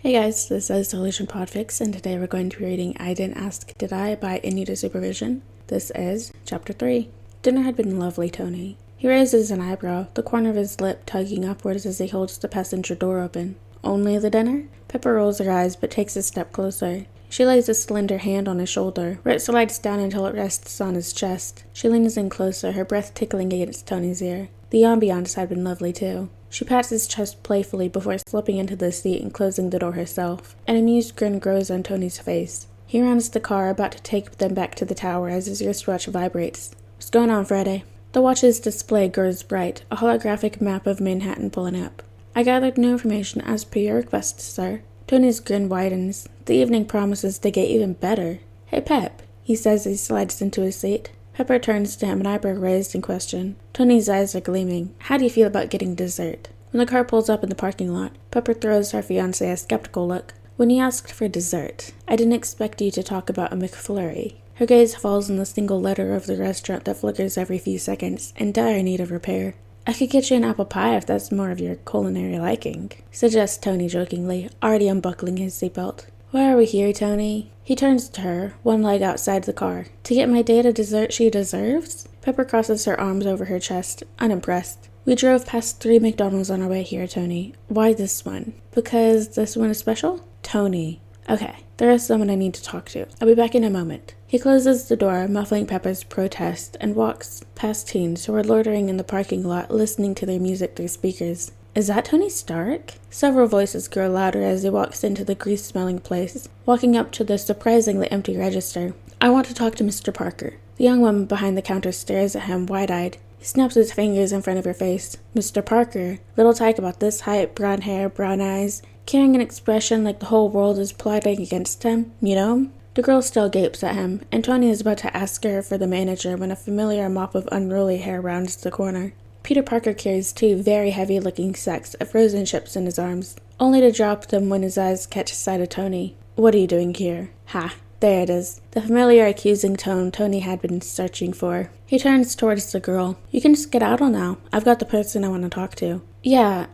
Hey guys, this is Solution Podfic, and today we're going to be reading I Didn't Ask, Did I? By In Need of Supervision. This is Chapter 3. Dinner had been lovely, Tony. He raises an eyebrow, the corner of his lip tugging upwards as he holds the passenger door open. Only the dinner? Pepper rolls her eyes but takes a step closer. She lays a slender hand on his shoulder, where it slides down until it rests on his chest. She leans in closer, her breath tickling against Tony's ear. The ambiance had been lovely too. She pats his chest playfully before slipping into the seat and closing the door herself. An amused grin grows on Tony's face. He rounds the car, about to take them back to the tower as his wristwatch vibrates. What's going on, Friday? The watch's display grows bright, a holographic map of Manhattan pulling up. I gathered new information as per your request, sir. Tony's grin widens. The evening promises to get even better. Hey, Pep, he says as he slides into his seat. Pepper turns to him, an eyebrow raised in question. Tony's eyes are gleaming. How do you feel about getting dessert? When the car pulls up in the parking lot, Pepper throws her fiancé a skeptical look. When you asked for dessert, I didn't expect you to talk about a McFlurry. Her gaze falls on the single letter of the restaurant that flickers every few seconds, in dire need of repair. I could get you an apple pie if that's more of your culinary liking, suggests Tony jokingly, already unbuckling his seatbelt. Why are we here, Tony? He turns to her, one leg outside the car. To get my date a dessert she deserves? Pepper crosses her arms over her chest, unimpressed. We drove past 3 McDonald's on our way here, Tony. Why this one? Because this one is special? Tony. Okay, there is someone I need to talk to. I'll be back in a moment. He closes the door, muffling Pepper's protest, and walks past teens who are loitering in the parking lot, listening to their music through speakers. Is that Tony Stark? Several voices grow louder as he walks into the grease-smelling place, walking up to the surprisingly empty register. I want to talk to Mr. Parker. The young woman behind the counter stares at him, wide-eyed. He snaps his fingers in front of her face. Mr. Parker, little tyke about this height, brown hair, brown eyes, carrying an expression like the whole world is plotting against him, you know? The girl still gapes at him, and Tony is about to ask her for the manager when a familiar mop of unruly hair rounds the corner. Peter Parker carries 2 very heavy-looking sacks of frozen chips in his arms, only to drop them when his eyes catch sight of Tony. What are you doing here? Ha, there it is. The familiar accusing tone Tony had been searching for. He turns towards the girl. You can just get out now. I've got the person I want to talk to. Yeah,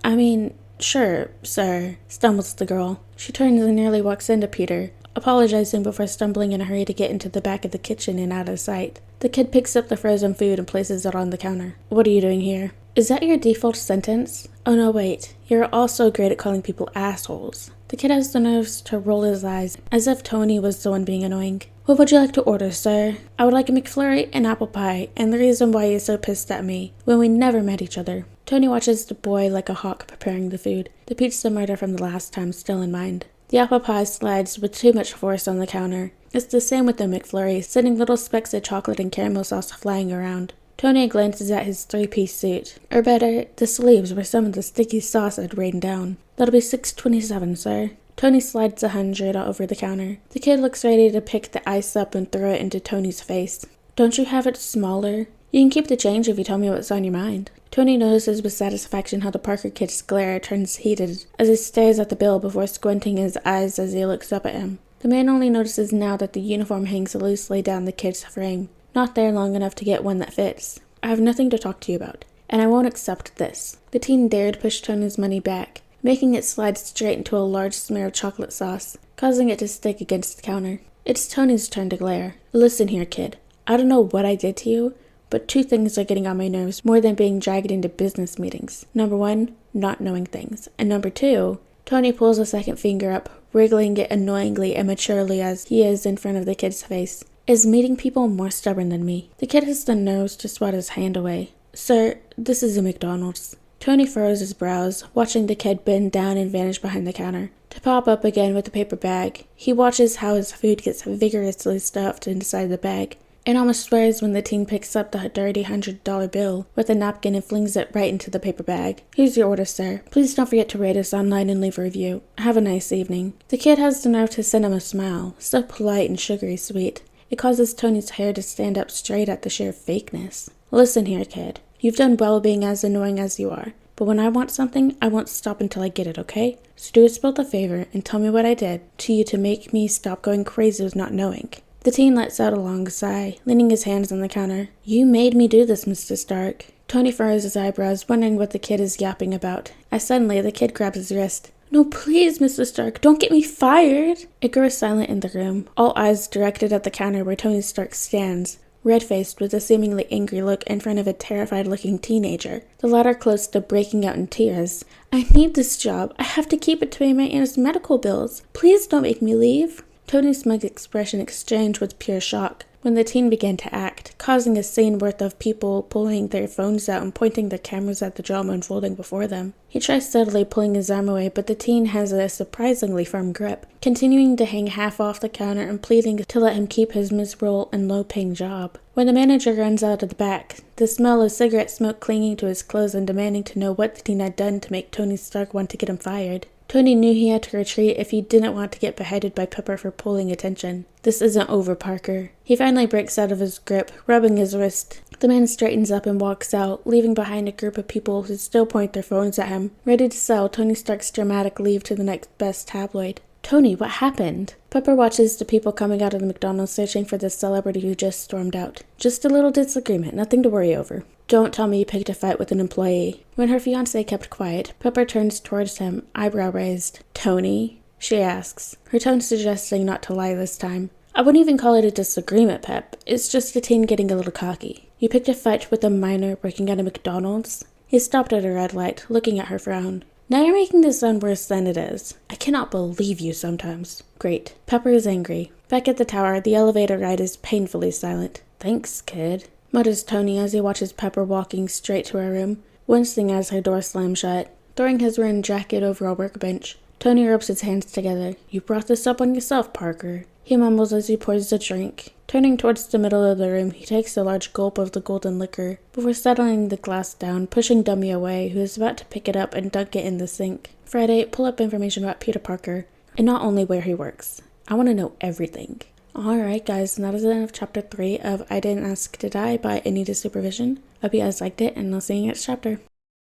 sure, sir, stumbles the girl. She turns and nearly walks into Peter, apologizing before stumbling in a hurry to get into the back of the kitchen and out of sight. The kid picks up the frozen food and places it on the counter. What are you doing here? Is that your default sentence? Oh no, wait. You're also great at calling people assholes. The kid has the nerves to roll his eyes, as if Tony was the one being annoying. What would you like to order, sir? I would like a McFlurry and apple pie, and the reason why you're so pissed at me, when we never met each other. Tony watches the boy like a hawk preparing the food, the pizza murder from the last time still in mind. The apple pie slides with too much force on the counter. It's the same with the McFlurry, sending little specks of chocolate and caramel sauce flying around. Tony glances at his 3-piece suit, or better, the sleeves where some of the sticky sauce had rained down. That'll be $6.27, sir. Tony slides $100 over the counter. The kid looks ready to pick the ice up and throw it into Tony's face. Don't you have it smaller? You can keep the change if you tell me what's on your mind. Tony notices with satisfaction how the Parker kid's glare turns heated as he stares at the bill before squinting his eyes as he looks up at him. The man only notices now that the uniform hangs loosely down the kid's frame, not there long enough to get one that fits. I have nothing to talk to you about, and I won't accept this. The teen dared push Tony's money back, making it slide straight into a large smear of chocolate sauce, causing it to stick against the counter. It's Tony's turn to glare. Listen here, kid. I don't know what I did to you, but 2 things are getting on my nerves more than being dragged into business meetings. Number 1, not knowing things. And number 2, Tony pulls a second finger up, wriggling it annoyingly and maturely as he is in front of the kid's face. Is meeting people more stubborn than me? The kid has the nerves to swat his hand away. Sir, this is a McDonald's. Tony furrows his brows, watching the kid bend down and vanish behind the counter, to pop up again with the paper bag. He watches how his food gets vigorously stuffed inside the bag, and almost swears when the teen picks up the dirty $100 bill with a napkin and flings it right into the paper bag. Here's your order, sir. Please don't forget to rate us online and leave a review. Have a nice evening. The kid has the nerve to send him a smile, so polite and sugary sweet. It causes Tony's hair to stand up straight at the sheer fakeness. Listen here, kid. You've done well being as annoying as you are, but when I want something, I won't stop until I get it, okay? So do us both a favor and tell me what I did to you to make me stop going crazy with not knowing. The teen lets out a long sigh, leaning his hands on the counter. You made me do this, Mr. Stark. Tony furrows his eyebrows, wondering what the kid is yapping about, as suddenly the kid grabs his wrist. No, please, Mrs. Stark, don't get me fired. It grows silent in the room, all eyes directed at the counter where Tony Stark stands, red-faced with a seemingly angry look in front of a terrified-looking teenager, the latter close to breaking out in tears. I need this job. I have to keep it to pay my aunt's medical bills. Please don't make me leave. Tony's smug expression exchanged with pure shock when the teen began to act, causing a scene worth of people pulling their phones out and pointing their cameras at the drama unfolding before them. He tries steadily pulling his arm away, but the teen has a surprisingly firm grip, continuing to hang half off the counter and pleading to let him keep his miserable and low-paying job. When the manager runs out of the back, the smell of cigarette smoke clinging to his clothes and demanding to know what the teen had done to make Tony Stark want to get him fired, Tony knew he had to retreat if he didn't want to get beheaded by Pepper for pulling attention. This isn't over, Parker. He finally breaks out of his grip, rubbing his wrist. The man straightens up and walks out, leaving behind a group of people who still point their phones at him, ready to sell Tony Stark's dramatic leave to the next best tabloid. Tony, what happened? Pepper watches the people coming out of the McDonald's searching for the celebrity who just stormed out. Just a little disagreement, nothing to worry over. Don't tell me you picked a fight with an employee. When her fiancé kept quiet, Pepper turns towards him, eyebrow raised. Tony? She asks, her tone suggesting not to lie this time. I wouldn't even call it a disagreement, Pep. It's just a teen getting a little cocky. You picked a fight with a minor working at a McDonald's? He stopped at a red light, looking at her frown. Now you're making this sound worse than it is. I cannot believe you sometimes. Great. Pepper is angry. Back at the tower, the elevator ride is painfully silent. Thanks, kid, mutters Tony as he watches Pepper walking straight to her room, wincing as her door slams shut. Throwing his ruined jacket over a workbench, Tony rubs his hands together. You brought this up on yourself, Parker, he mumbles as he pours the drink. Turning towards the middle of the room, he takes a large gulp of the golden liquor, before settling the glass down, pushing Dummy away, who is about to pick it up and dunk it in the sink. Friday, pull up information about Peter Parker, and not only where he works. I want to know everything. Alright guys, and that is the end of chapter 3 of I Didn't Ask Did I by Anita Supervision. Hope you guys liked it, and I'll see you next chapter.